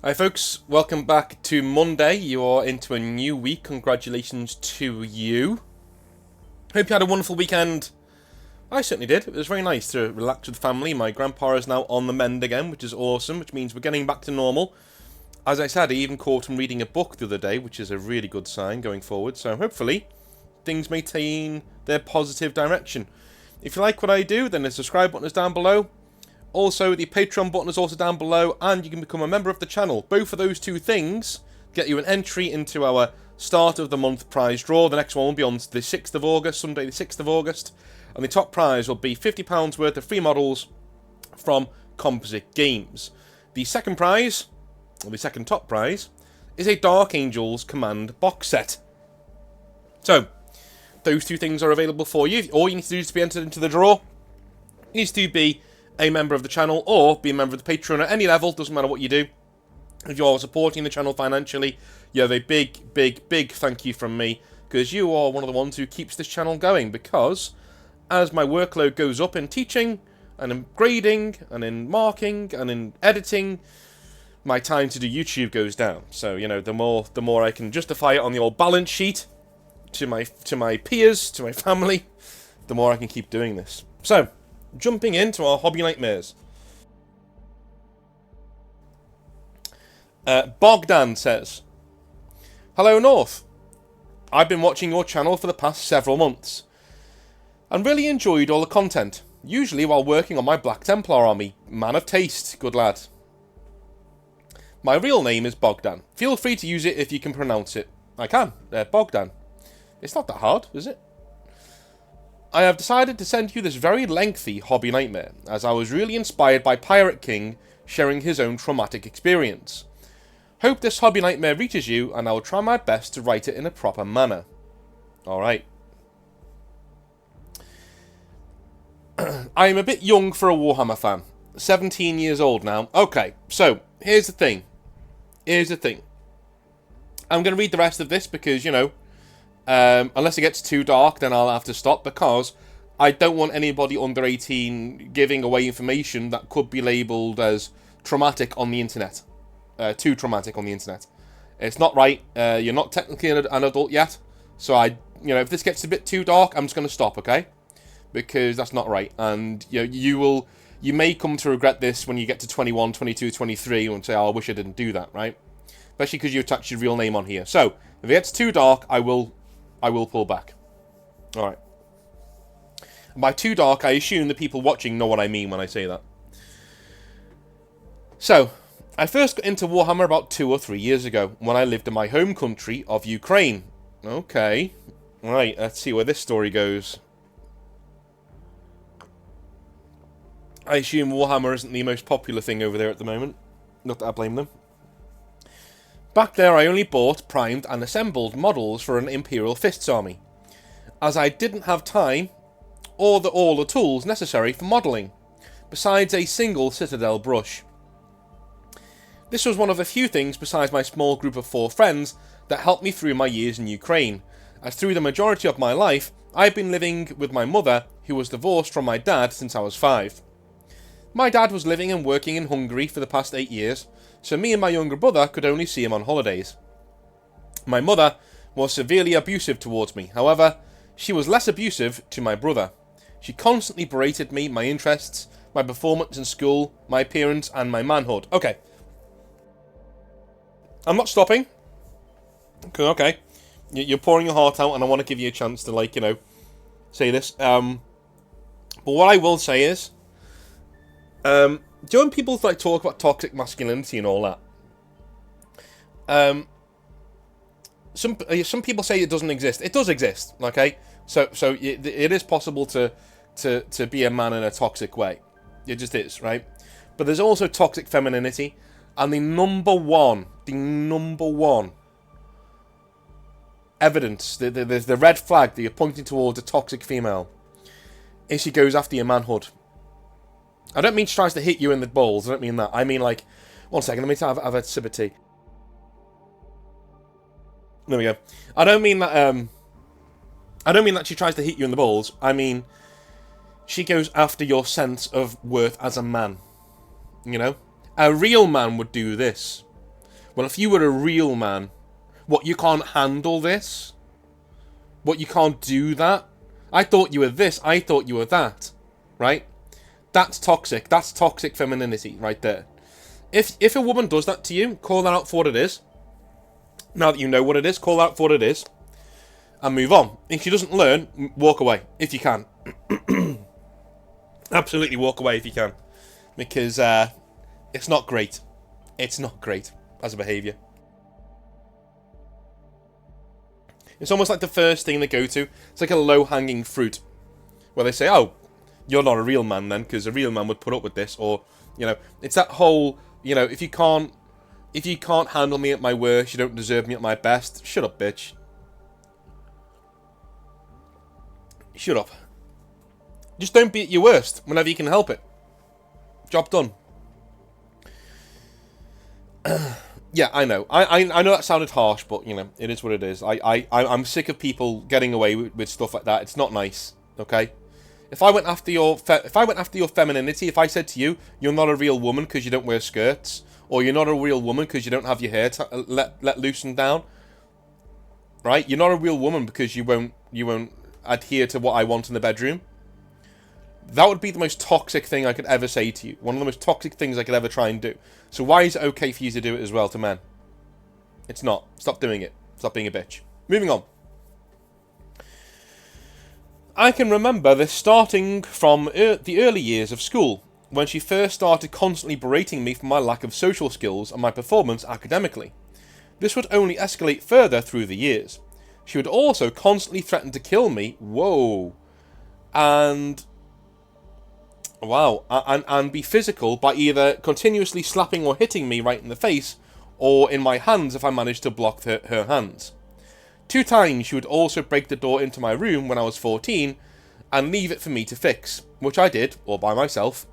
Hi folks, welcome back to Monday. You are into a new week. Congratulations to you. Hope you had a wonderful weekend. I certainly did. It was very nice to relax with family. My grandpa is now on the mend again, which is awesome, which means we're getting back to normal. As I said, I even caught him reading a book the other day, which is a really good sign going forward. So hopefully things maintain their positive direction. If you like what I do, then the subscribe button is down below. Also, the Patreon button is also down below, and you can become a member of the channel. Both of those two things get you an entry into our start of the month prize draw. The next one will be on the 6th of August, Sunday the 6th of August. And the top prize will be £50 worth of free models from Composite Games. The second prize, or the second top prize, is a Dark Angels Command box set. So, those two things are available for you. All you need to do is to be entered into the draw. It needs to be a member of the channel or be a member of the Patreon at any level, doesn't matter what you do. If you're supporting the channel financially, you have a big thank you from me, because you are one of the ones who keeps this channel going. Because as my workload goes up in teaching and in grading and in marking and in editing, my time to do YouTube goes down. So, you know, the more I can justify it on the old balance sheet to my peers, to my family, the more I can keep doing this. So, jumping into our hobby nightmares. Bogdan says, "Hello North. I've been watching your channel for the past several months and really enjoyed all the content, usually while working on my Black Templar army. Man of taste, good lad. My real name is Bogdan. Feel free to use it if you can pronounce it." I can. Bogdan. It's not that hard, is it? "I have decided to send you this very lengthy hobby nightmare, as I was really inspired by Pirate King sharing his own traumatic experience. Hope this hobby nightmare reaches you, and I will try my best to write it in a proper manner." Alright. I am a bit young for a Warhammer fan. 17 years old now. Okay, so, here's the thing. I'm going to read the rest of this because, you know, unless it gets too dark, then I'll have to stop, because I don't want anybody under 18 giving away information that could be labelled as traumatic on the internet. Too traumatic on the internet. It's not right. You're not technically an adult yet, so if this gets a bit too dark, I'm just going to stop, okay? Because that's not right, and you may come to regret this when you get to 21, 22, 23, and say, "Oh, I wish I didn't do that," right? Especially because you attach your real name on here. So if it gets too dark, I will pull back. Alright. By too dark, I assume the people watching know what I mean when I say that. So, I first got into Warhammer about 2 or 3 years ago, when I lived in my home country of Ukraine. Okay. Right, let's see where this story goes. I assume Warhammer isn't the most popular thing over there at the moment. Not that I blame them. Back there I only bought, primed and assembled models for an Imperial Fists army, as I didn't have time or all the tools necessary for modelling, besides a single Citadel brush. This was one of the few things besides my small group of 4 friends that helped me through my years in Ukraine, as through the majority of my life I've been living with my mother, who was divorced from my dad since I was 5. My dad was living and working in Hungary for the past 8 years, so me and my younger brother could only see him on holidays. My mother was severely abusive towards me. However, she was less abusive to my brother. She constantly berated me, my interests, my performance in school, my appearance, and my manhood. Okay. I'm not stopping. Okay. You're pouring your heart out, and I want to give you a chance to, say this. But what I will say is, do you know when people talk about toxic masculinity and all that? Some people say it doesn't exist. It does exist, okay? So it is possible to be a man in a toxic way. It just is, right? But there's also toxic femininity, and the number one evidence, there's the red flag that you're pointing towards a toxic female, is she goes after your manhood. I don't mean she tries to hit you in the balls. I don't mean that. I mean, like, one second, let me have a sip of tea. There we go. I don't mean that she tries to hit you in the balls. I mean, she goes after your sense of worth as a man. You know? A real man would do this. Well, if you were a real man, what, you can't handle this? What, you can't do that? I thought you were this, I thought you were that. Right? That's toxic. That's toxic femininity right there. If a woman does that to you, call that out for what it is. Now that you know what it is, call out for what it is. And move on. If she doesn't learn, walk away. If you can. Absolutely walk away if you can. Because it's not great. It's not great as a behaviour. It's almost like the first thing they go to. It's like a low-hanging fruit. Where they say, oh, you're not a real man then, because a real man would put up with this. Or, you know, it's that whole, you know, if you can't handle me at my worst, you don't deserve me at my best. Shut up, bitch. Shut up. Just don't be at your worst whenever you can help it. Job done. Yeah, I know. I know that sounded harsh, but, you know, it is what it is. I'm sick of people getting away with stuff like that. It's not nice, okay? If I went after your femininity, if I said to you, you're not a real woman because you don't wear skirts, or you're not a real woman because you don't have your hair let loosen down, right? You're not a real woman because you won't adhere to what I want in the bedroom. That would be the most toxic thing I could ever say to you. One of the most toxic things I could ever try and do. So why is it okay for you to do it as well to men? It's not. Stop doing it. Stop being a bitch. Moving on. I can remember this starting from the early years of school, when she first started constantly berating me for my lack of social skills and my performance academically. This would only escalate further through the years. She would also constantly threaten to kill me. Whoa. And be physical by either continuously slapping or hitting me right in the face, or in my hands if I managed to block her hands. 2 times she would also break the door into my room when I was 14, and leave it for me to fix, which I did, all by myself,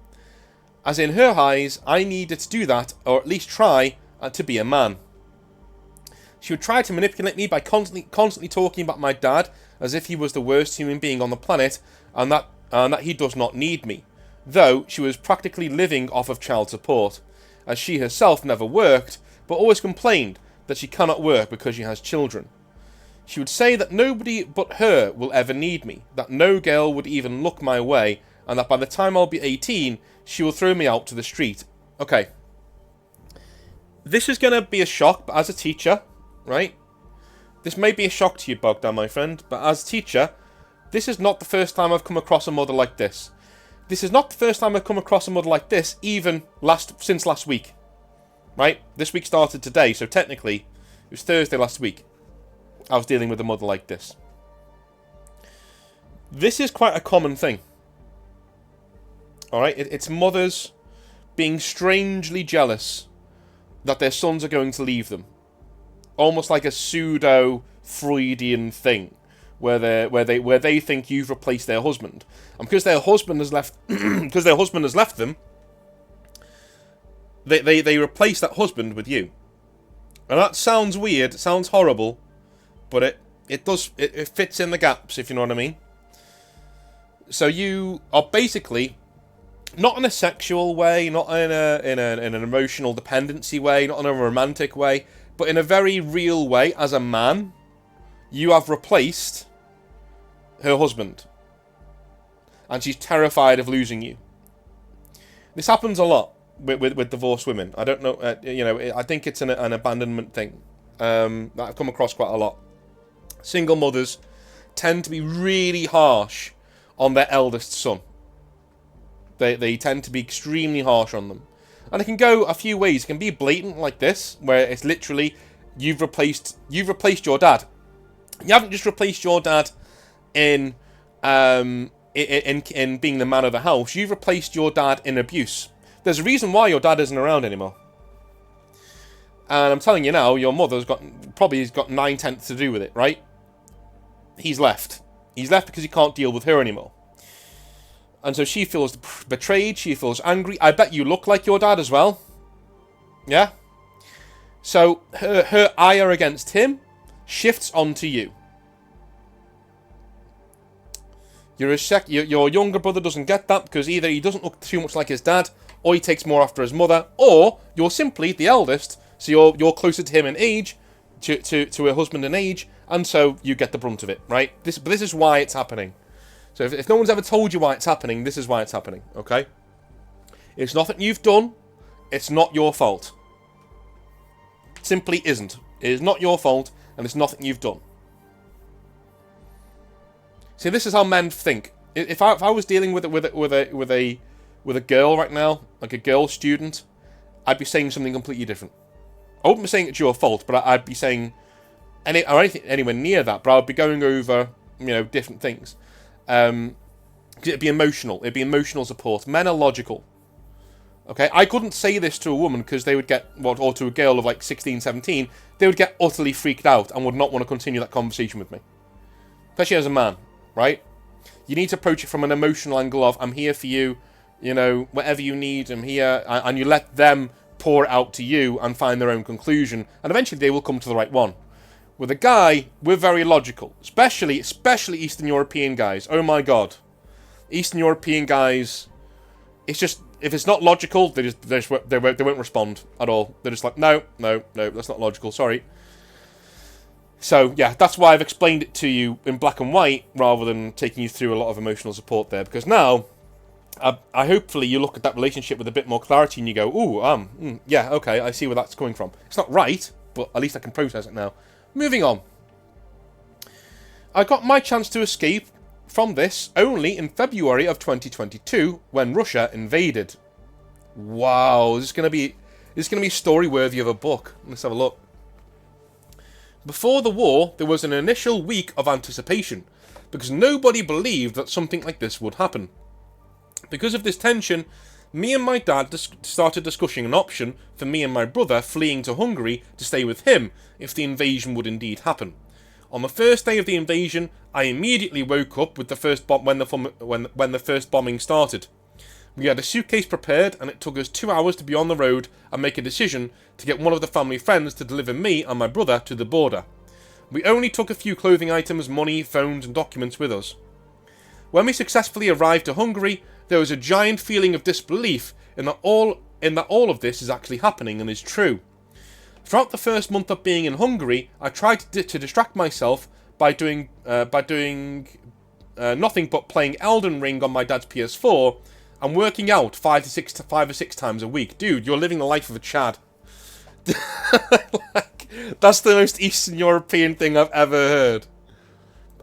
as in her eyes, I needed to do that, or at least try, to be a man. She would try to manipulate me by constantly talking about my dad, as if he was the worst human being on the planet, and that he does not need me. Though she was practically living off of child support, as she herself never worked, but always complained that she cannot work because she has children. She would say that nobody but her will ever need me, that no girl would even look my way, and that by the time I'll be 18, she will throw me out to the street. Okay. This is going to be a shock, but as a teacher, right? This may be a shock to you, Bogdan, my friend, but as a teacher, this is not the first time I've come across a mother like this. This is not the first time I've come across a mother like this, even since last week. Right? This week started today, so technically, it was Thursday last week. I was dealing with a mother like this. This is quite a common thing. Alright? It's mothers being strangely jealous that their sons are going to leave them. Almost like a pseudo-Freudian thing. Where they think you've replaced their husband, and because their husband has left, them, they replace that husband with you. And that sounds weird, it sounds horrible, but it fits in the gaps, if you know what I mean. So you are basically not in a sexual way, not in an emotional dependency way, not in a romantic way, but in a very real way. As a man, you have replaced her husband, and she's terrified of losing you. This happens a lot with divorced women. I don't know, I think it's an abandonment thing that I've come across quite a lot. Single mothers tend to be really harsh on their eldest son. They tend to be extremely harsh on them, and it can go a few ways. It can be blatant like this, where it's literally you've replaced your dad. You haven't just replaced your dad in being the man of the house. You've replaced your dad in abuse. There's a reason why your dad isn't around anymore. And I'm telling you now, your mother's got 9/10 to do with it, right? He's left. He's left because he can't deal with her anymore. And so she feels betrayed, she feels angry. I bet you look like your dad as well. Yeah? So her ire against him shifts onto you. Your younger brother doesn't get that because either he doesn't look too much like his dad, or he takes more after his mother, or you're simply, the eldest, So you're closer to him in age, to her husband in age, and so you get the brunt of it, right? This is why it's happening. So if no one's ever told you why it's happening, this is why it's happening, okay? It's nothing you've done. It's not your fault. It simply isn't. It is not your fault, and it's nothing you've done. See, this is how men think. If I was dealing with a girl right now, like a girl student, I'd be saying something completely different. I wouldn't be saying it's your fault, but I'd be saying anything anywhere near that. But I'd be going over, different things. It'd be emotional. It'd be emotional support. Men are logical. Okay, I couldn't say this to a woman because they would get, or to a girl of like 16, 17, they would get utterly freaked out and would not want to continue that conversation with me. Especially as a man, right? You need to approach it from an emotional angle of, I'm here for you, whatever you need, I'm here, and you let them pour it out to you and find their own conclusion, and eventually they will come to the right one. With a guy, we're very logical, especially Eastern European guys. Oh my god. Eastern European guys, it's just, if it's not logical, they won't respond at all. They're just like, no, that's not logical, sorry. So, yeah, that's why I've explained it to you in black and white, rather than taking you through a lot of emotional support there. Because now, I hopefully you look at that relationship with a bit more clarity and you go, ooh, yeah, okay, I see where that's coming from. It's not right, but at least I can process it now. Moving on. I got my chance to escape from this only in February of 2022 when Russia invaded. Wow, this is gonna be a story worthy of a book. Let's have a look. Before the war, there was an initial week of anticipation because nobody believed that something like this would happen. Because of this tension, me and my dad started discussing an option for me and my brother fleeing to Hungary to stay with him if the invasion would indeed happen. On the first day of the invasion, I immediately woke up with the first when the first bombing started. We had a suitcase prepared, and it took us 2 hours to be on the road and make a decision to get one of the family friends to deliver me and my brother to the border. We only took a few clothing items, money, phones, and documents with us. When we successfully arrived to Hungary, there was a giant feeling of disbelief in that all of this is actually happening and is true. Throughout the first month of being in Hungary, I tried to distract myself by doing nothing but playing Elden Ring on my dad's PS4 and working out 5 or 6 times a week. Dude, you're living the life of a Chad. That's the most Eastern European thing I've ever heard.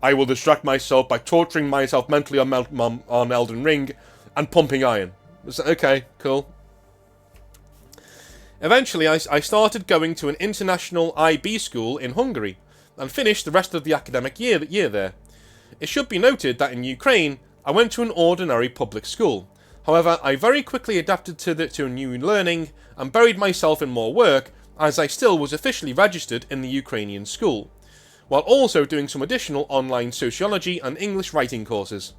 I will distract myself by torturing myself mentally on Elden Ring and pumping iron. Okay, cool. Eventually, I started going to an international IB school in Hungary and finished the rest of the academic year there. It should be noted that in Ukraine, I went to an ordinary public school. However, I very quickly adapted to new learning and buried myself in more work, as I still was officially registered in the Ukrainian school, while also doing some additional online sociology and English writing courses.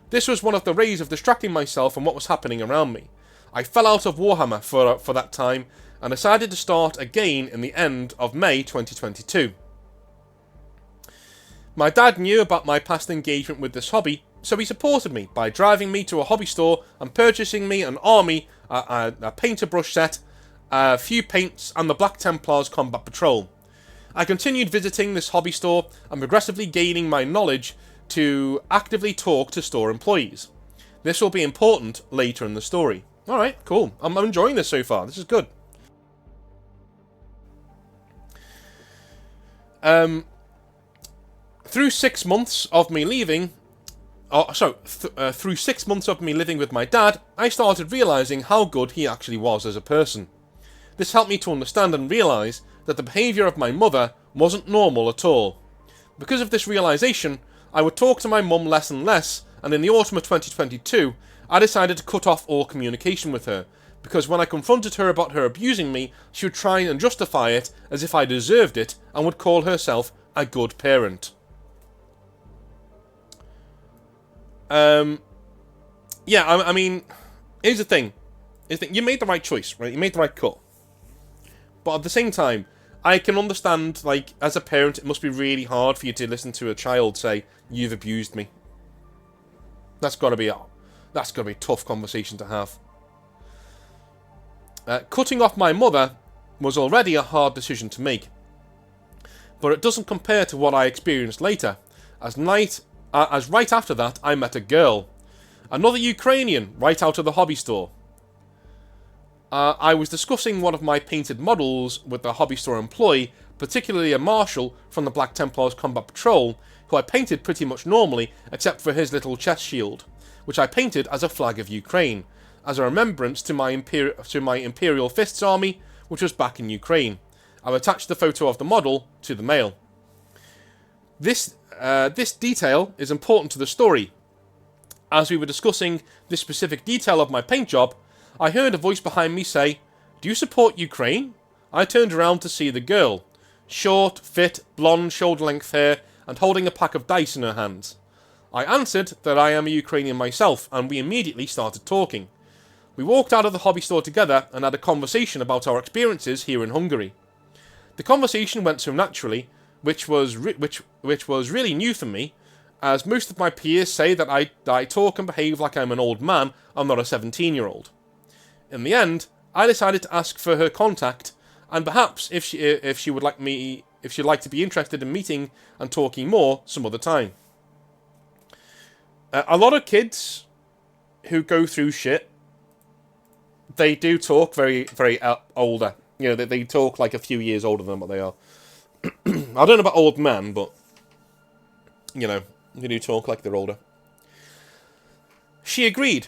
This was one of the ways of distracting myself from what was happening around me. I fell out of Warhammer for that time and decided to start again in the end of May 2022. My dad knew about my past engagement with this hobby, so he supported me by driving me to a hobby store and purchasing me an army, a painter brush set, a few paints, and the Black Templars Combat Patrol. I continued visiting this hobby store and progressively gaining my knowledge to actively talk to store employees. This will be important later in the story. Alright, cool. I'm enjoying this so far. This is good. Through 6 months of me leaving... through 6 months of me living with my dad, I started realising how good he actually was as a person. This helped me to understand and realise that the behaviour of my mother wasn't normal at all. Because of this realisation, I would talk to my mum less and less, and in the autumn of 2022, I decided to cut off all communication with her, because when I confronted her about her abusing me, she would try and justify it as if I deserved it, and would call herself a good parent. Yeah, I mean, here's the thing. You made the right choice, right? You made the right call. But at the same time, I can understand, like, as a parent, it must be really hard for you to listen to a child say, "You've abused me." That's got to be a tough conversation to have. Cutting off my mother was already a hard decision to make. But it doesn't compare to what I experienced later, as right after that I met a girl. Another Ukrainian, right out of the hobby store. I was discussing one of my painted models with the hobby store employee, particularly a marshal from the Black Templars Combat Patrol, who I painted pretty much normally, except for his little chest shield, which I painted as a flag of Ukraine, as a remembrance to my Imperial Fists army, which was back in Ukraine. I've attached the photo of the model to the mail. This detail is important to the story. As we were discussing this specific detail of my paint job, I heard a voice behind me say, "Do you support Ukraine?" I turned around to see the girl. Short, fit, blonde, shoulder-length hair, and holding a pack of dice in her hands. I answered that I am a Ukrainian myself, and we immediately started talking. We walked out of the hobby store together and had a conversation about our experiences here in Hungary. The conversation went so naturally, which was really new for me, as most of my peers say that I talk and behave like I'm an old man and not a 17-year-old. In the end, I decided to ask for her contact, and perhaps if she'd like to be interested in meeting and talking more some other time. A lot of kids who go through shit, they do talk very, very older. You know, they talk like a few years older than what they are. I don't know about old man, but, you know, they do talk like they're older. She agreed.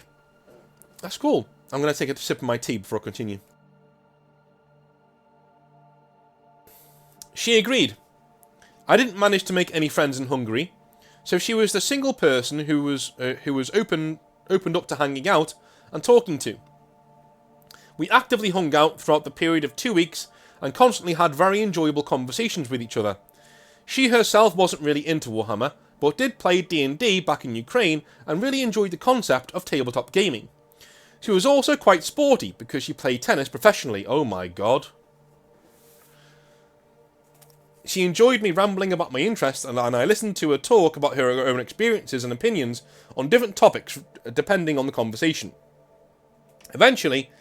That's cool. I'm going to take a sip of my tea before I continue. She agreed. I didn't manage to make any friends in Hungary, so she was the single person who was opened up to hanging out and talking to. We actively hung out throughout the period of 2 weeks and constantly had very enjoyable conversations with each other. She herself wasn't really into Warhammer, but did play D&D back in Ukraine and really enjoyed the concept of tabletop gaming. She was also quite sporty because she played tennis professionally. Oh my god. She enjoyed me rambling about my interests, and I listened to her talk about her own experiences and opinions on different topics depending on the conversation. Eventually,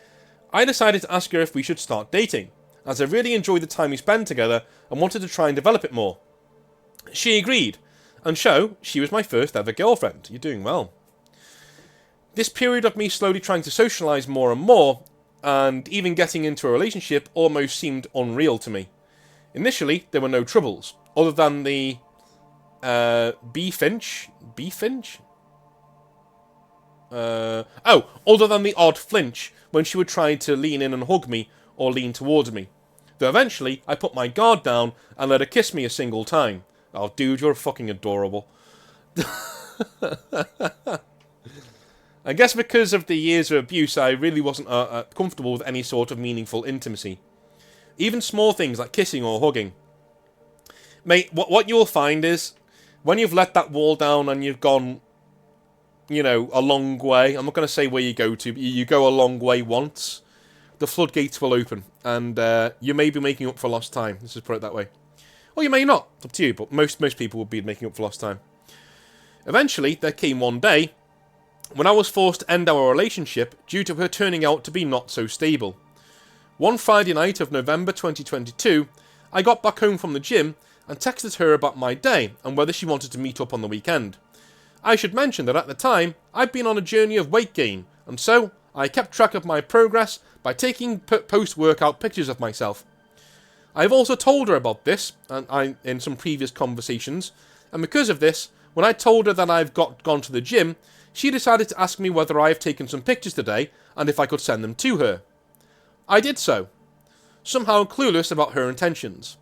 I decided to ask her if we should start dating, as I really enjoyed the time we spent together and wanted to try and develop it more. She agreed, and so she was my first ever girlfriend. You're doing well. This period of me slowly trying to socialise more and more, and even getting into a relationship, almost seemed unreal to me. Initially, there were no troubles, other than the other than the odd flinch when she would try to lean in and hug me or lean towards me. Though eventually, I put my guard down and let her kiss me a single time. Oh, dude, you're fucking adorable. I guess because of the years of abuse, I really wasn't comfortable with any sort of meaningful intimacy. Even small things like kissing or hugging. Mate, what you'll find is, when you've let that wall down and you've gone, you know, a long way, I'm not going to say where you go to, but you go a long way once, the floodgates will open, and you may be making up for lost time. Let's just put it that way. Or you may not, it's up to you, but most people will be making up for lost time. Eventually, there came one day when I was forced to end our relationship due to her turning out to be not so stable. One Friday night of November 2022, I got back home from the gym and texted her about my day and whether she wanted to meet up on the weekend. I should mention that at the time, I'd been on a journey of weight gain, and so I kept track of my progress by taking post-workout pictures of myself. I've also told her about this in some previous conversations, and because of this, when I told her that I've gone to the gym, she decided to ask me whether I have taken some pictures today and if I could send them to her. I did so, somehow clueless about her intentions.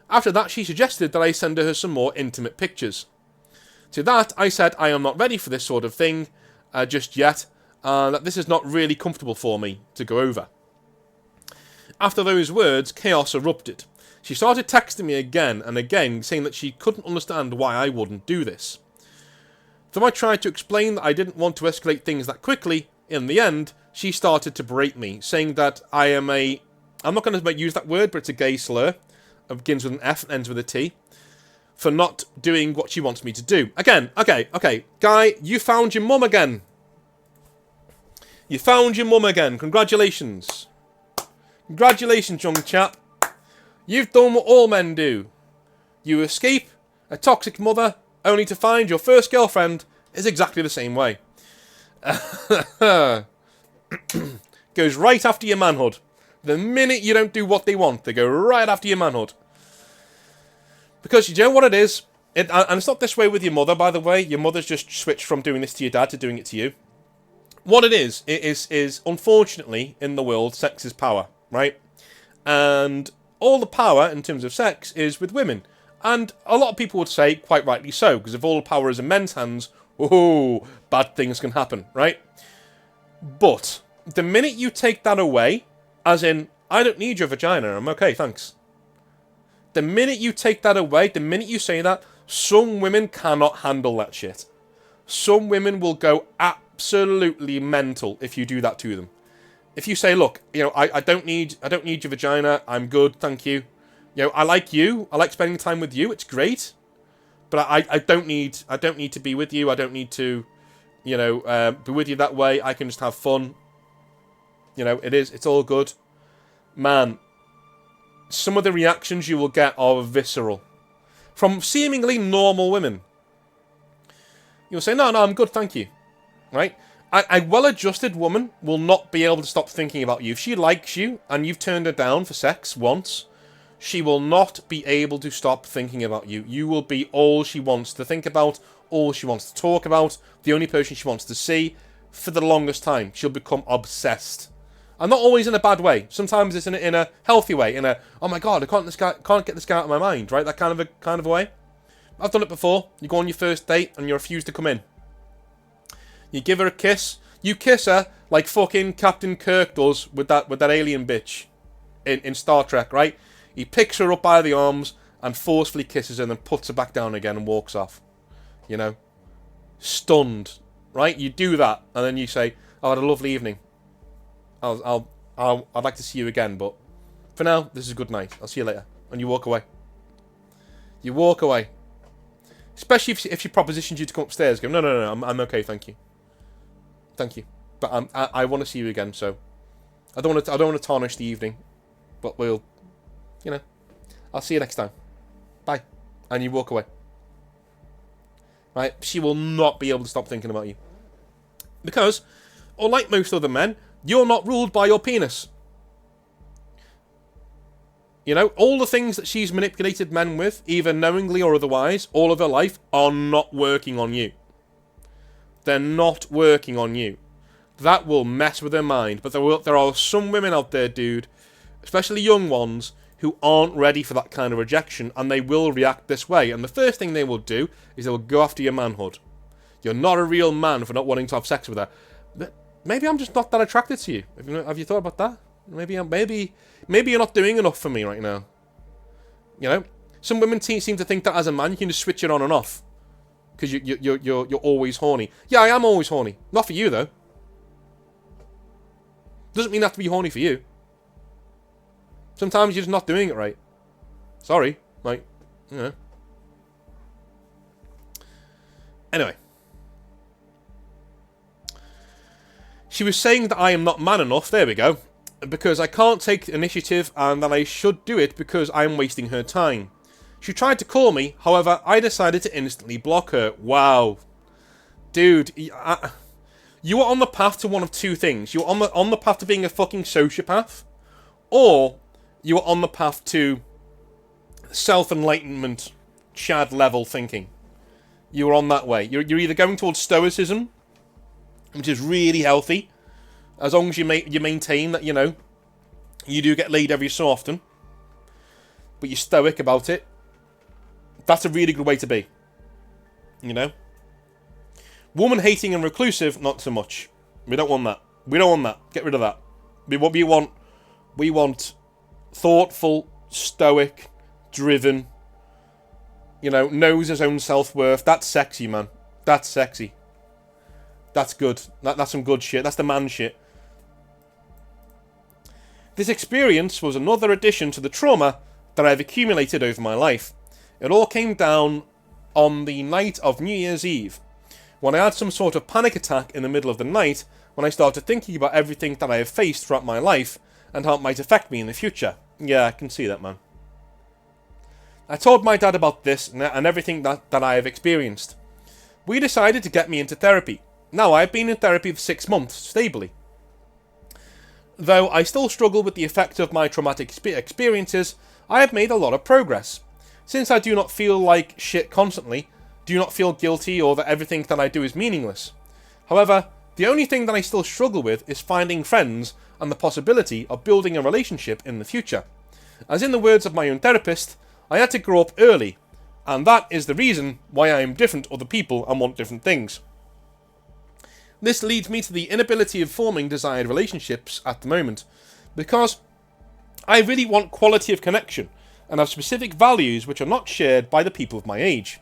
After that, she suggested that I send her some more intimate pictures. To that, I said I am not ready for this sort of thing just yet, and that this is not really comfortable for me to go over. After those words, chaos erupted. She started texting me again and again, saying that she couldn't understand why I wouldn't do this. Though I tried to explain that I didn't want to escalate things that quickly, in the end, she started to berate me, saying that I am I'm not going to use that word, but it's a gay slur. It begins with an F and ends with a T. For not doing what she wants me to do. Again, okay. Guy, you found your mum again. You found your mum again. Congratulations. Congratulations, young chap. You've done what all men do. You escape a toxic mother, only to find your first girlfriend is exactly the same way. Goes right after your manhood. The minute you don't do what they want, they go right after your manhood. Because you know what it is? And it's not this way with your mother, by the way. Your mother's just switched from doing this to your dad to doing it to you. What it is unfortunately, in the world, sex is power, right? And all the power, in terms of sex, is with women. And a lot of people would say, quite rightly so, because if all the power is in men's hands, oh, bad things can happen, right? But the minute you take that away, as in, I don't need your vagina, I'm okay, thanks. The minute you take that away, the minute you say that, some women cannot handle that shit. Some women will go absolutely mental if you do that to them. If you say, look, you know, I don't need your vagina, I'm good, thank you. You know, I like you, I like spending time with you, it's great. But I don't need to be with you, I don't need to, you know, be with you that way, I can just have fun. You know, it's all good. Man, some of the reactions you will get are visceral. From seemingly normal women. You'll say, no, I'm good, thank you. Right? A well-adjusted woman will not be able to stop thinking about you. If she likes you, and you've turned her down for sex once, she will not be able to stop thinking about you. You will be all she wants to think about, all she wants to talk about, the only person she wants to see. For the longest time, she'll become obsessed. And not always in a bad way. Sometimes it's in a healthy way. In a, oh my god, I can't get this guy out of my mind, right? That kind of a way. I've done it before. You go on your first date and you refuse to come in. You give her a kiss. You kiss her like fucking Captain Kirk does with that alien bitch in Star Trek, right? He picks her up by the arms and forcefully kisses her and then puts her back down again and walks off. You know? Stunned. Right? You do that and then you say, oh, I had a lovely evening. I'd like to see you again, but for now, this is a good night. I'll see you later. And you walk away. You walk away. Especially if she propositions you to come upstairs. Go, no, I'm okay, thank you. Thank you. But I want to see you again, so I don't want to tarnish the evening. But we'll, you know, I'll see you next time. Bye. And you walk away. Right? She will not be able to stop thinking about you. Because, unlike most other men, you're not ruled by your penis. You know, all the things that she's manipulated men with, either knowingly or otherwise, all of her life, are not working on you. They're not working on you. That will mess with her mind. But there are some women out there, dude, especially young ones, who aren't ready for that kind of rejection, and they will react this way. And the first thing they will do is they will go after your manhood. You're not a real man for not wanting to have sex with her. But maybe I'm just not that attracted to you. Have you thought about that? Maybe you're not doing enough for me right now. You know, some women seem to think that as a man you can just switch it on and off because you're always horny. Yeah, I am always horny. Not for you though. Doesn't mean I have to be horny for you. Sometimes you're just not doing it right. Sorry, like, you know. Anyway. She was saying that I am not man enough, there we go, because I can't take initiative and that I should do it because I'm wasting her time. She tried to call me, however, I decided to instantly block her. Wow. Dude, you are on the path to one of two things. You're on the path to being a fucking sociopath, or you are on the path to self-enlightenment, Chad level thinking. You are on that way. You're either going towards stoicism, which is really healthy, as long as you maintain that, you know, you do get laid every so often, but you're stoic about it. That's a really good way to be. You know? Woman hating and reclusive, not so much. We don't want that. We don't want that. Get rid of that. We want thoughtful, stoic, driven, you know, knows his own self-worth. That's sexy, man. That's sexy. That's good. That's some good shit. That's the man shit. This experience was another addition to the trauma that I've accumulated over my life. It all came down on the night of New Year's Eve, when I had some sort of panic attack in the middle of the night, when I started thinking about everything that I have faced throughout my life, and how it might affect me in the future. Yeah, I can see that, man. I told my dad about this and everything that I have experienced. We decided to get me into therapy. Now, I've been in therapy for 6 months, stably. Though I still struggle with the effect of my traumatic experiences, I have made a lot of progress. Since I do not feel like shit constantly, do not feel guilty or that everything that I do is meaningless. However, the only thing that I still struggle with is finding friends and the possibility of building a relationship in the future. As in the words of my own therapist, I had to grow up early, and that is the reason why I am different to other people and want different things. This leads me to the inability of forming desired relationships at the moment, because I really want quality of connection and have specific values which are not shared by the people of my age.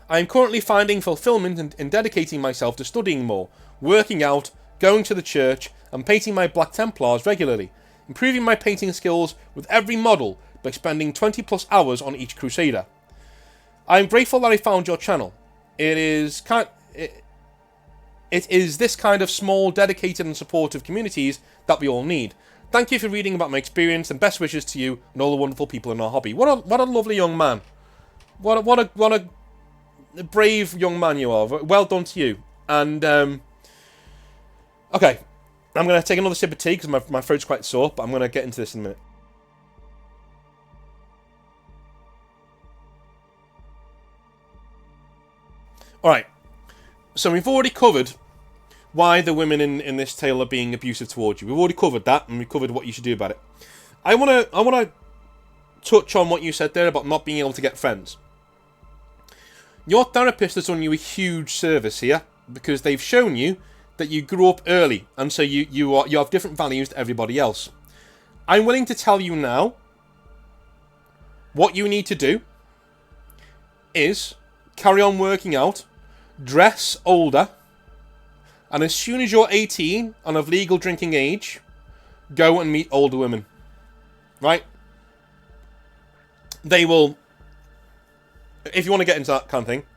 I am currently finding fulfillment in dedicating myself to studying more, working out, going to the church, and painting my Black Templars regularly, improving my painting skills with every model by spending 20 plus hours on each Crusader. I am grateful that I found your channel. It is this kind of small, dedicated and supportive communities that we all need. Thank you for reading about my experience and best wishes to you and all the wonderful people in our hobby. What a lovely young man. What a brave young man you are. Well done to you. And, okay. I'm going to take another sip of tea because my throat's quite sore, but I'm going to get into this in a minute. Alright. So we've already covered why the women in this tale are being abusive towards you. We've already covered that, and we've covered what you should do about it. I want to touch on what you said there about not being able to get friends. Your therapist has done you a huge service here, because they've shown you that you grew up early, and so you have different values to everybody else. I'm willing to tell you now, what you need to do is carry on working out, dress older, and as soon as you're 18 and of legal drinking age, go and meet older women. Right? They will, if you want to get into that kind of thing,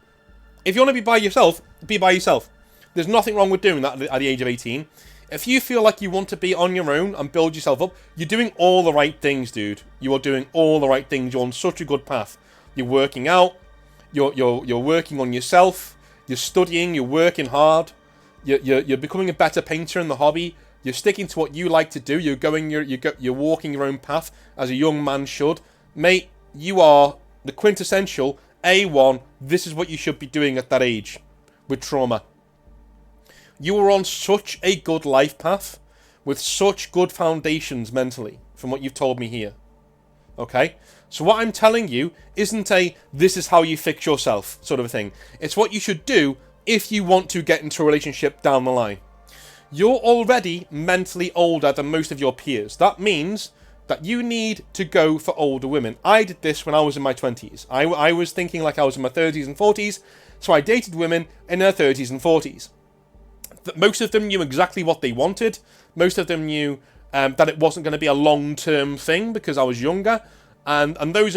if you want to be by yourself, be by yourself. There's nothing wrong with doing that at the age of 18. If you feel like you want to be on your own and build yourself up, you're doing all the right things, dude. You are doing all the right things. You're on such a good path. You're working out. You're working on yourself. You're studying. You're working hard. You're becoming a better painter in the hobby. You're sticking to what you like to do. You're walking your own path as a young man should. Mate, you are the quintessential A1. This is what you should be doing at that age with trauma. You are on such a good life path with such good foundations mentally from what you've told me here. Okay? So what I'm telling you isn't a this is how you fix yourself sort of a thing. It's what you should do if you want to get into a relationship down the line. You're already mentally older than most of your peers. That means that you need to go for older women. I did this when I was in my 20s. I was thinking like I was in my 30s and 40s, so I dated women in their 30s and 40s. Most of them knew exactly what they wanted. Most of them knew that it wasn't going to be a long-term thing because I was younger. And those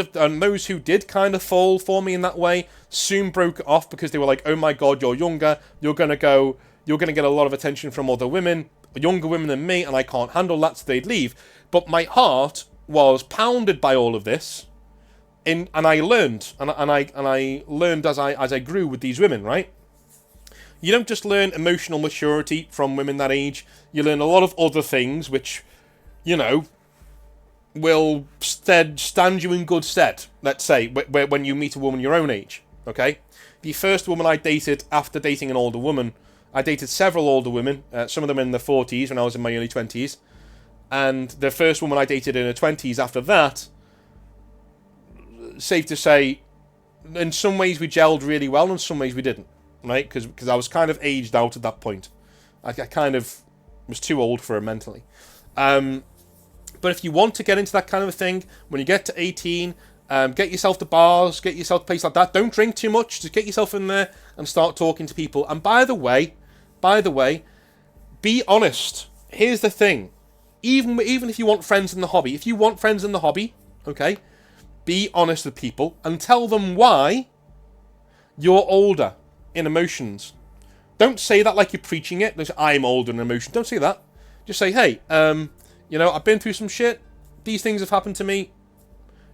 who did kind of fall for me in that way soon broke it off because they were like, oh my god, you're younger. You're going to get a lot of attention from other women, younger women than me, and I can't handle that, so they'd leave. But my heart was pounded by all of this, and I learned, and I learned as I grew with these women, right? You don't just learn emotional maturity from women that age. You learn a lot of other things which, you know, will stand you in good stead, let's say, when you meet a woman your own age, okay? The first woman I dated after dating an older woman, I dated several older women, some of them in their 40s when I was in my early 20s, and the first woman I dated in her 20s after that, safe to say, in some ways we gelled really well, and in some ways we didn't. Right, because I was kind of aged out at that point. I kind of was too old for her mentally. But if you want to get into that kind of a thing, when you get to 18, get yourself to bars, get yourself to places like that. Don't drink too much. Just get yourself in there and start talking to people. And by the way, be honest. Here's the thing. Even if you want friends in the hobby, okay, be honest with people and tell them why you're older in emotions. Don't say that like you're preaching it. I'm older in emotions. Don't say that. Just say, hey, You know, I've been through some shit. These things have happened to me.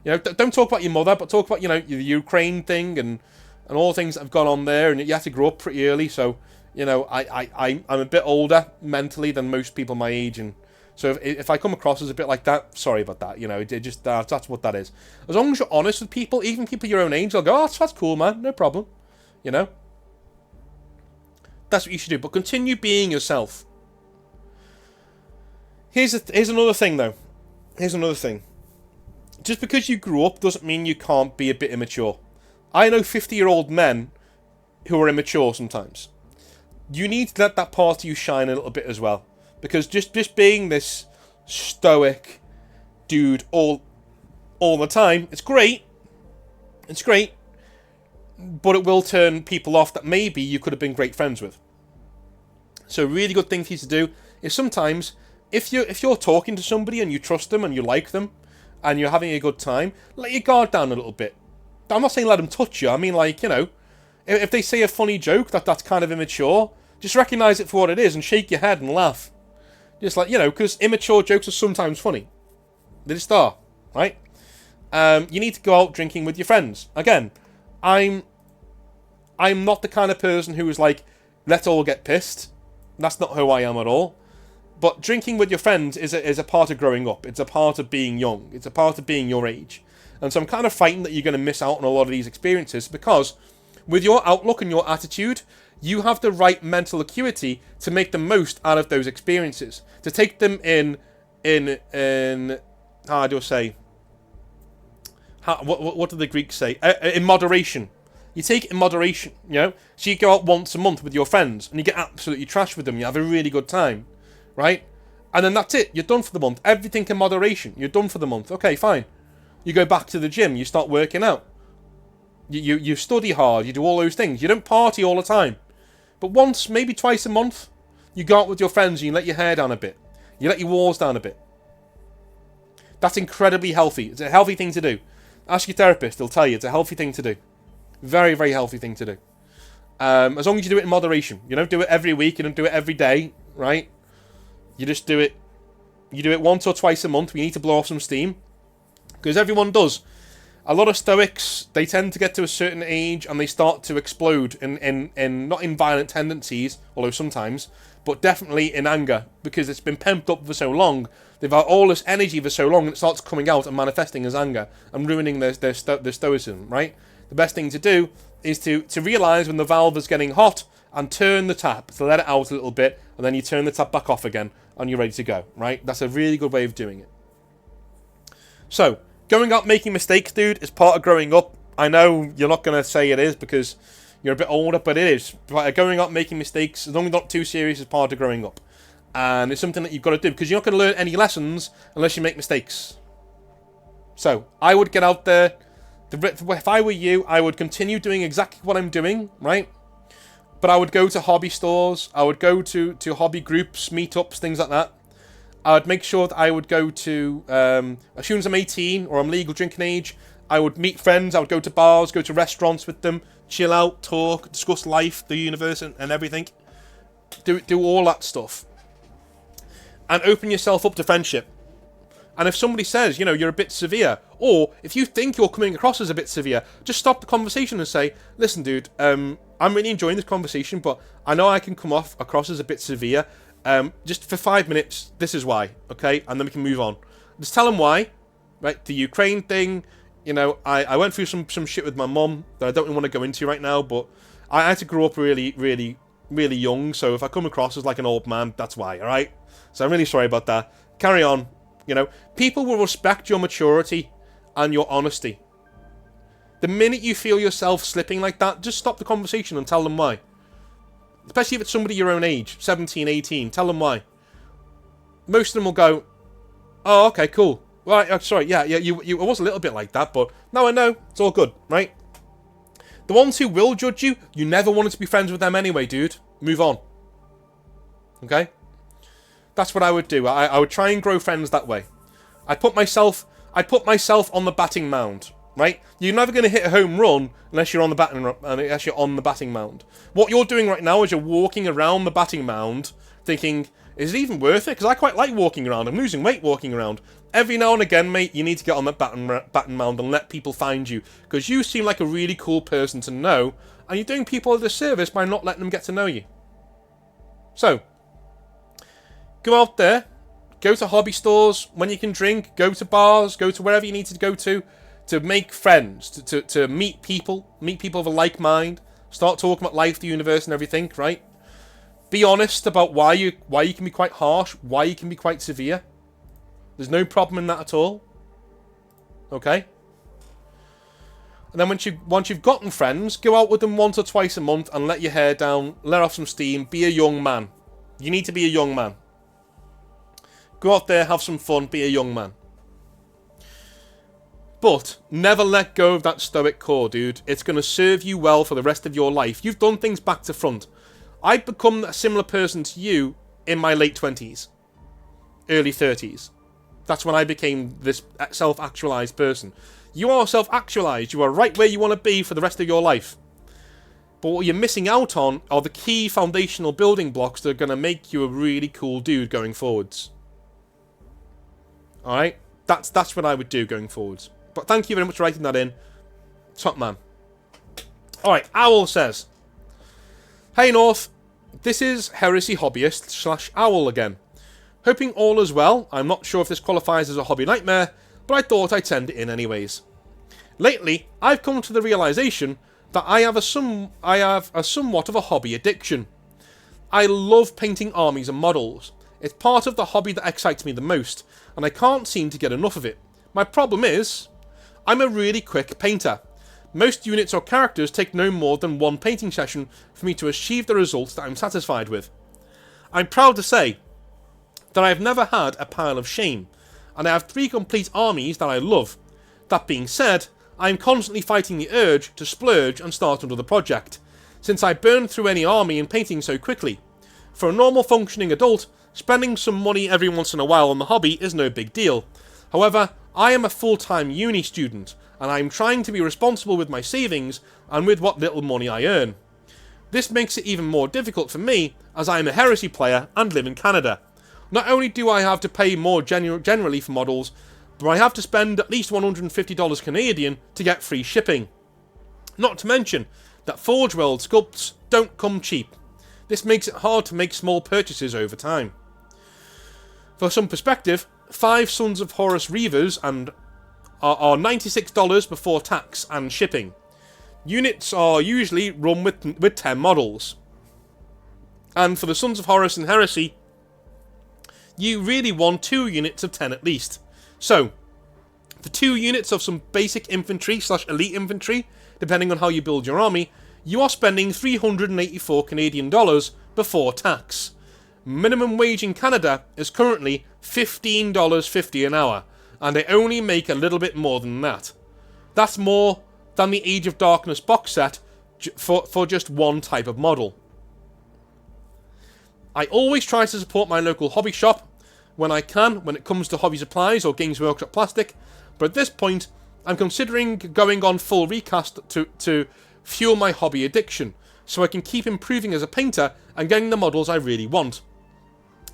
You know, don't talk about your mother, but talk about, you know, the Ukraine thing and all the things that have gone on there. And you have to grow up pretty early. So, you know, I'm a bit older mentally than most people my age. And so if I come across as a bit like that, sorry about that. You know, it just that's what that is. As long as you're honest with people, even people your own age, they'll go, oh, that's cool, man. No problem. You know? That's what you should do. But continue being yourself. Here's another thing, though. Here's another thing. Just because you grew up doesn't mean you can't be a bit immature. I know 50-year-old men who are immature sometimes. You need to let that part of you shine a little bit as well. Because just being this stoic dude all the time, it's great. It's great. But it will turn people off that maybe you could have been great friends with. So a really good thing for you to do is sometimes, if you're talking to somebody and you trust them and you like them, and you're having a good time, let your guard down a little bit. I'm not saying let them touch you. I mean, like, you know, if they say a funny joke that's kind of immature, just recognise it for what it is and shake your head and laugh. Just like, you know, because immature jokes are sometimes funny. They just are, right? You need to go out drinking with your friends. Again, I'm not the kind of person who is like, let's all get pissed. That's not who I am at all. But drinking with your friends is a part of growing up. It's a part of being young. It's a part of being your age. And so I'm kind of frightened that you're going to miss out on a lot of these experiences because with your outlook and your attitude, you have the right mental acuity to make the most out of those experiences. To take them in how do I say? What do the Greeks say? In moderation. You take it in moderation, you know? So you go out once a month with your friends and you get absolutely trashed with them. You have a really good time. Right? And then that's it. You're done for the month. Everything in moderation. You're done for the month. Okay, fine. You go back to the gym. You start working out. You study hard. You do all those things. You don't party all the time. But once, maybe twice a month, you go out with your friends and you let your hair down a bit. You let your walls down a bit. That's incredibly healthy. It's a healthy thing to do. Ask your therapist. They'll tell you it's a healthy thing to do. Very, very healthy thing to do. As long as you do it in moderation. You don't do it every week. You don't do it every day. Right? You just do it. You do it once or twice a month. We need to blow off some steam. Because everyone does. A lot of Stoics, they tend to get to a certain age and they start to explode in not in violent tendencies, although sometimes, but definitely in anger. Because it's been pent up for so long. They've had all this energy for so long and it starts coming out and manifesting as anger and ruining their stoicism, right? The best thing to do is to realise when the valve is getting hot and turn the tap to let it out a little bit, and then you turn the tap back off again and you're ready to go, right? That's a really good way of doing it. So, going out making mistakes, dude, is part of growing up. I know you're not going to say it is because you're a bit older, but it is. Going out making mistakes, as long as not too serious, is part of growing up. And it's something that you've got to do because you're not going to learn any lessons unless you make mistakes. So, I would get out there. If I were you, I would continue doing exactly what I'm doing, right? But I would go to hobby stores, I would go to hobby groups, meetups, things like that. I would make sure that I would go to, as soon as I'm 18 or I'm legal drinking age, I would meet friends, I would go to bars, go to restaurants with them, chill out, talk, discuss life, the universe and everything. Do all that stuff. And open yourself up to friendship. And if somebody says, you know, you're a bit severe, or if you think you're coming across as a bit severe, just stop the conversation and say, listen, dude, I'm really enjoying this conversation, but I know I can come across as a bit severe. Just for 5 minutes, this is why, okay? And then we can move on. Just tell them why, right? The Ukraine thing, you know, I went through some shit with my mum that I don't really want to go into right now, but I had to grow up really, really, really young, so if I come across as like an old man, that's why, alright? So I'm really sorry about that. Carry on. You know, people will respect your maturity and your honesty. The minute you feel yourself slipping like that, just stop the conversation and tell them why. Especially if it's somebody your own age, 17, 18, tell them why. Most of them will go, oh, okay, cool. Right, sorry, yeah, you was a little bit like that, but now I know, it's all good, right? The ones who will judge you, you never wanted to be friends with them anyway, dude. Move on. Okay? That's what I would do. I would try and grow friends that way. I'd put myself on the batting mound, right? You're never going to hit a home run unless you're on the batting mound. What you're doing right now is you're walking around the batting mound thinking, Is it even worth it? Because I quite like walking around. I'm losing weight walking around. Every now and again, mate, you need to get on that baton mound and let people find you. Because you seem like a really cool person to know, and you're doing people a disservice by not letting them get to know you. So, go out there, go to hobby stores when you can drink, go to bars, go to wherever you need to go to make friends, to meet people of a like mind, start talking about life, the universe, and everything, right? Be honest about why you can be quite harsh, why you can be quite severe. There's no problem in that at all. Okay? And then once you've gotten friends, go out with them once or twice a month and let your hair down, let off some steam, be a young man. You need to be a young man. Go out there, have some fun, be a young man. But never let go of that stoic core, dude. It's going to serve you well for the rest of your life. You've done things back to front. I've become a similar person to you in my late 20s, early 30s. That's when I became this self-actualized person. You are self-actualized. You are right where you want to be for the rest of your life. But what you're missing out on are the key foundational building blocks that are going to make you a really cool dude going forwards. Alright? That's what I would do going forwards. But thank you very much for writing that in. Top man. Alright, Owl says, "Hey North, this is Heresy Hobbyist / Owl again. Hoping all is well. I'm not sure if this qualifies as a hobby nightmare, but I thought I'd send it in anyways. Lately, I've come to the realization that I have a somewhat of a hobby addiction. I love painting armies and models. It's part of the hobby that excites me the most, and I can't seem to get enough of it. My problem is, I'm a really quick painter. Most units or characters take no more than one painting session for me to achieve the results that I'm satisfied with. I'm proud to say that I've never had a pile of shame, and I have 3 complete armies that I love. That being said, I am constantly fighting the urge to splurge and start another project, since I burn through any army in painting so quickly. For a normal functioning adult, spending some money every once in a while on the hobby is no big deal. However, I am a full-time uni student, and I am trying to be responsible with my savings and with what little money I earn. This makes it even more difficult for me, as I am a Heresy player and live in Canada. Not only do I have to pay more generally for models, but I have to spend at least $150 Canadian to get free shipping. Not to mention that Forge World sculpts don't come cheap. This makes it hard to make small purchases over time. For some perspective, 5 Sons of Horus Reavers are $96 before tax and shipping. Units are usually run with 10 models. And for the Sons of Horus and Heresy, you really want 2 units of 10 at least. So, for 2 units of some basic infantry / elite infantry, depending on how you build your army, you are spending 384 Canadian dollars before tax. Minimum wage in Canada is currently $15.50 an hour, and they only make a little bit more than that. That's more than the Age of Darkness box set for just one type of model. I always try to support my local hobby shop when I can when it comes to hobby supplies or Games Workshop plastic, but at this point I'm considering going on full recast to fuel my hobby addiction, so I can keep improving as a painter and getting the models I really want.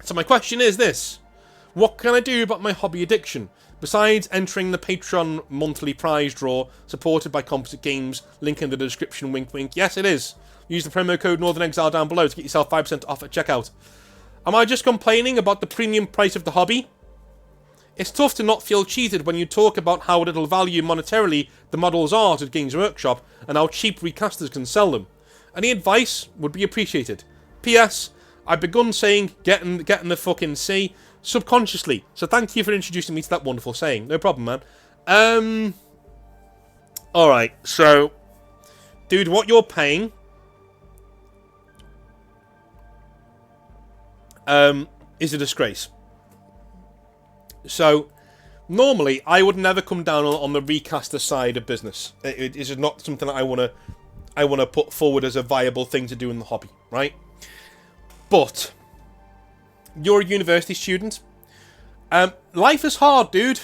So my question is this: what can I do about my hobby addiction, besides entering the Patreon monthly prize draw supported by Composite Games, link in the description, wink wink. Yes, it is. Use the promo code Northern Exile down below to get yourself 5% off at checkout. Am I just complaining about the premium price of the hobby? It's tough to not feel cheated when you talk about how little value monetarily the models are to Games Workshop and how cheap recasters can sell them. Any advice would be appreciated. P.S. I've begun saying get in the fucking sea subconsciously, so thank you for introducing me to that wonderful saying. No problem, man. Alright, so dude, what you're paying is a disgrace. So, normally, I would never come down on the recaster side of business. It is not something that I want to put forward as a viable thing to do in the hobby, right? But you're a university student. Life is hard, dude.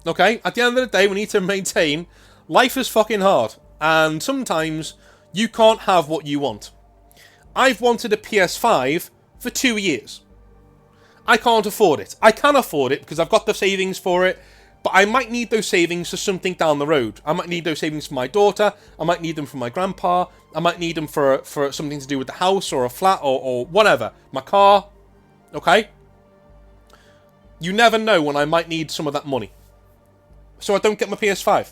Okay? At the end of the day, we need to maintain life is fucking hard. And sometimes you can't have what you want. I've wanted a PS5 for 2 years. I can't afford it. I can afford it because I've got the savings for it, but I might need those savings for something down the road. I might need those savings for my daughter. I might need them for my grandpa. I might need them for something to do with the house or a flat or whatever. My car. Okay? You never know when I might need some of that money. So I don't get my PS5.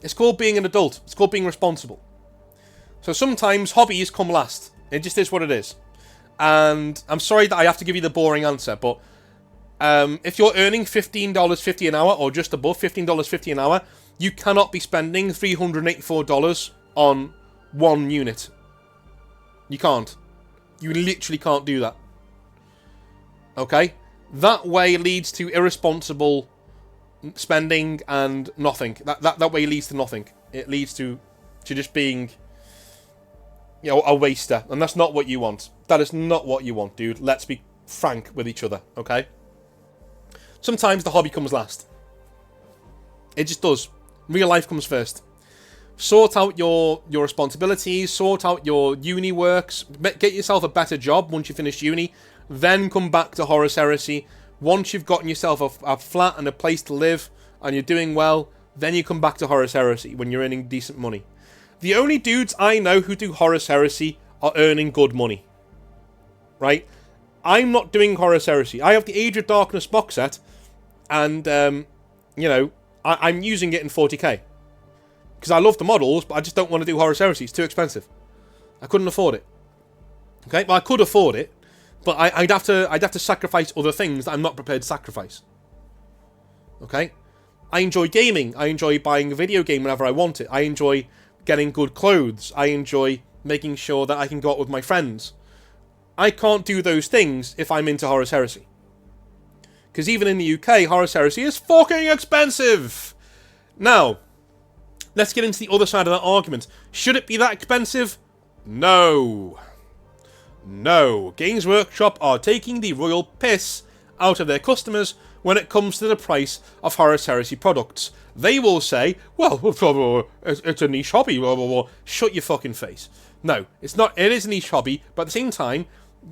It's called being an adult. It's called being responsible. So sometimes hobbies come last. It just is what it is. And I'm sorry that I have to give you the boring answer, but if you're earning $15.50 an hour or just above $15.50 an hour, you cannot be spending $384 on one unit. You can't. You literally can't do that. Okay? That way leads to irresponsible spending and nothing. That way leads to nothing. It leads to just being, you know, a waster. And that's not what you want. That is not what you want, dude. Let's be frank with each other, okay? Sometimes the hobby comes last. It just does. Real life comes first. Sort out your responsibilities. Sort out your uni works. Get yourself a better job once you finish uni. Then come back to Horus Heresy. Once you've gotten yourself a flat and a place to live and you're doing well, then you come back to Horus Heresy when you're earning decent money. The only dudes I know who do Horus Heresy are earning good money. Right? I'm not doing Horus Heresy. I have the Age of Darkness box set, and, you know, I'm using it in 40k. Because I love the models, but I just don't want to do Horus Heresy. It's too expensive. I couldn't afford it. Okay? Well, I could afford it, but I'd have to sacrifice other things that I'm not prepared to sacrifice. Okay? I enjoy gaming. I enjoy buying a video game whenever I want it. I enjoy getting good clothes. I enjoy making sure that I can go out with my friends. I can't do those things if I'm into Horus Heresy. Because even in the UK, Horus Heresy is fucking expensive! Now, let's get into the other side of that argument. Should it be that expensive? No. No. Games Workshop are taking the royal piss out of their customers when it comes to the price of Horus Heresy products. They will say, well, it's a niche hobby, blah, blah, blah. Shut your fucking face. No, it's not. It is a niche hobby, but at the same time,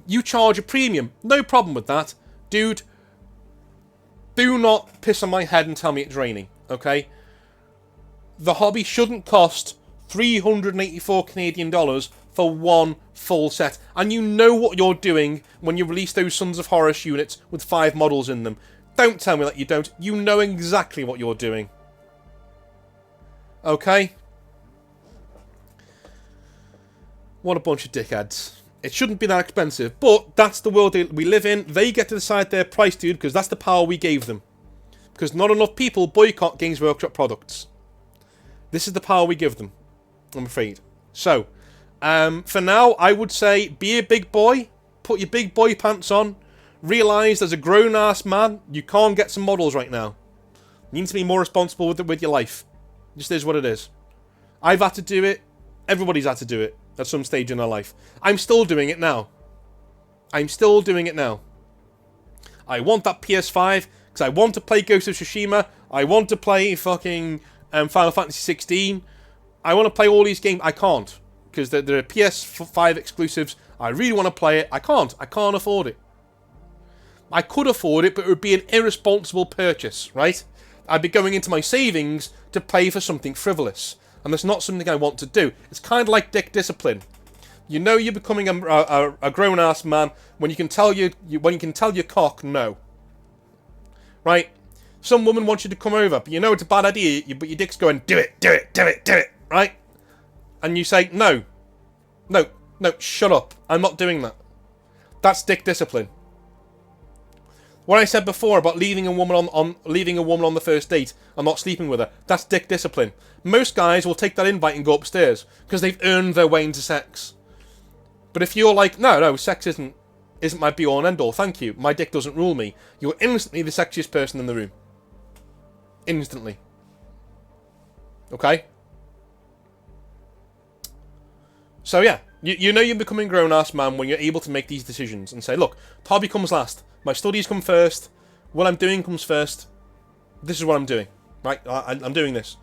you charge a premium. No problem with that. Dude, do not piss on my head and tell me it's raining, okay? The hobby shouldn't cost 384 Canadian dollars for one full set. And you know what you're doing when you release those Sons of Horus units with 5 models in them. Don't tell me that you don't. You know exactly what you're doing. Okay? What a bunch of dickheads. It shouldn't be that expensive, but that's the world we live in. They get to decide their price, dude, because that's the power we gave them. Because not enough people boycott Games Workshop products. This is the power we give them, I'm afraid. So, for now, I would say be a big boy, put your big boy pants on, realise as a grown-ass man, you can't get some models right now. You need to be more responsible with your life. It just is what it is. I've had to do it. Everybody's had to do it at some stage in their life. I'm still doing it now. I'm still doing it now. I want that PS5 because I want to play Ghost of Tsushima. I want to play fucking Final Fantasy 16. I want to play all these games. I can't because they're PS5 exclusives. I really want to play it. I can't. I can't afford it. I could afford it, but it would be an irresponsible purchase, right? I'd be going into my savings to pay for something frivolous. And that's not something I want to do. It's kind of like dick discipline. You know you're becoming a grown-ass man when you can tell your cock no. Right? Some woman wants you to come over, but you know it's a bad idea, but your dick's going, do it, do it, do it, do it, right? And you say, no. No, no, shut up. I'm not doing that. That's dick discipline. What I said before about leaving a woman on the first date and not sleeping with her, that's dick discipline. Most guys will take that invite and go upstairs because they've earned their way into sex. But if you're like, no, sex isn't my be-all and end-all, thank you, my dick doesn't rule me, you're instantly the sexiest person in the room. Instantly. Okay? So yeah, you know you're becoming a grown-ass man when you're able to make these decisions and say, look, the hobby comes last. My studies come first. What I'm doing comes first. This is what I'm doing. Right? I'm doing this.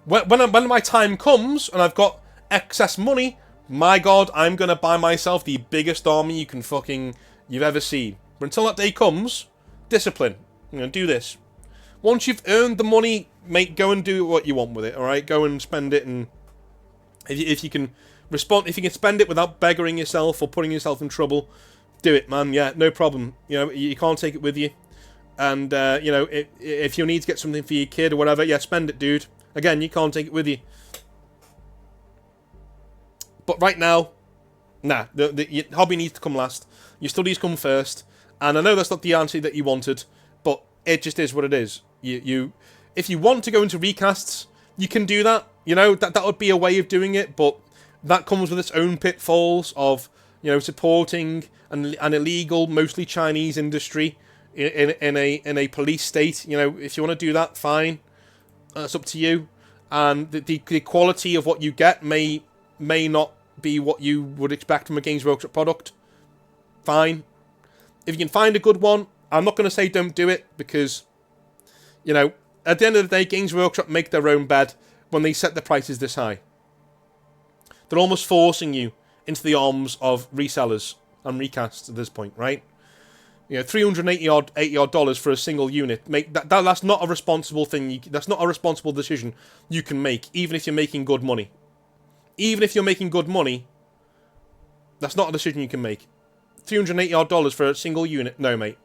When my time comes and I've got excess money, my God, I'm going to buy myself the biggest army you've ever seen. But until that day comes, discipline. Do this. Once you've earned the money, mate, go and do what you want with it. All right, go and spend it, and if you can spend it without beggaring yourself or putting yourself in trouble, do it, man. Yeah, no problem. You can't take it with you, and if you need to get something for your kid or whatever, yeah, spend it, dude. Again, you can't take it with you. But right now, nah, your hobby needs to come last. Your studies come first. And I know that's not the answer that you wanted, but it just is what it is. If you want to go into recasts, you can do that. That would be a way of doing it, but that comes with its own pitfalls of, supporting an illegal, mostly Chinese industry in a police state. If you want to do that, fine. It's up to you. And the quality of what you get may not be what you would expect from a Games Workshop product. Fine. If you can find a good one, I'm not going to say don't do it, because, at the end of the day, Games Workshop make their own bed when they set the prices this high. They're almost forcing you into the arms of resellers and recasts at this point, right? $380 for a single unit. That's not a responsible thing. That's not a responsible decision you can make, even if you're making good money. Even if you're making good money, that's not a decision you can make. $380 for a single unit? No, mate.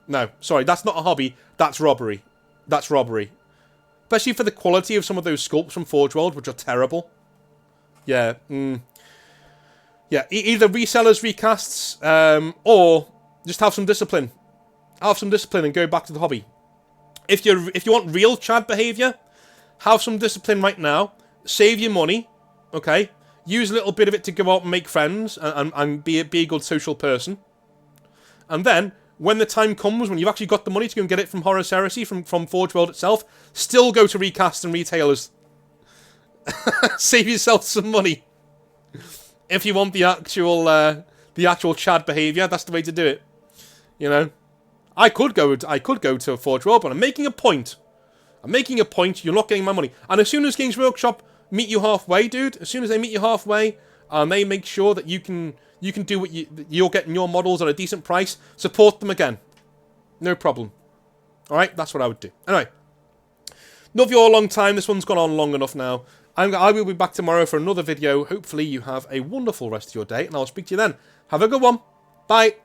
No, sorry, that's not a hobby. That's robbery. That's robbery. Especially for the quality of some of those sculpts from Forge World, which are terrible. Yeah. Yeah, either resellers, recasts, or just have some discipline. Have some discipline and go back to the hobby. If you want real Chad behaviour, have some discipline right now. Save your money, okay? Use a little bit of it to go out and make friends and be a good social person. And then, when the time comes, when you've actually got the money to go and get it from Horus Heresy, from Forge World itself, still go to recasts and retailers. Save yourself some money. If you want the actual Chad behaviour, that's the way to do it. I could go to Forge World, but I'm making a point. You're not getting my money. And as soon as Games Workshop meet you halfway, dude. As soon as they meet you halfway, and they make sure that you can do what you're getting your models at a decent price, support them again. No problem. All right, that's what I would do. Anyway, love you all a long time. This one's gone on long enough now. I will be back tomorrow for another video. Hopefully you have a wonderful rest of your day, and I'll speak to you then. Have a good one. Bye.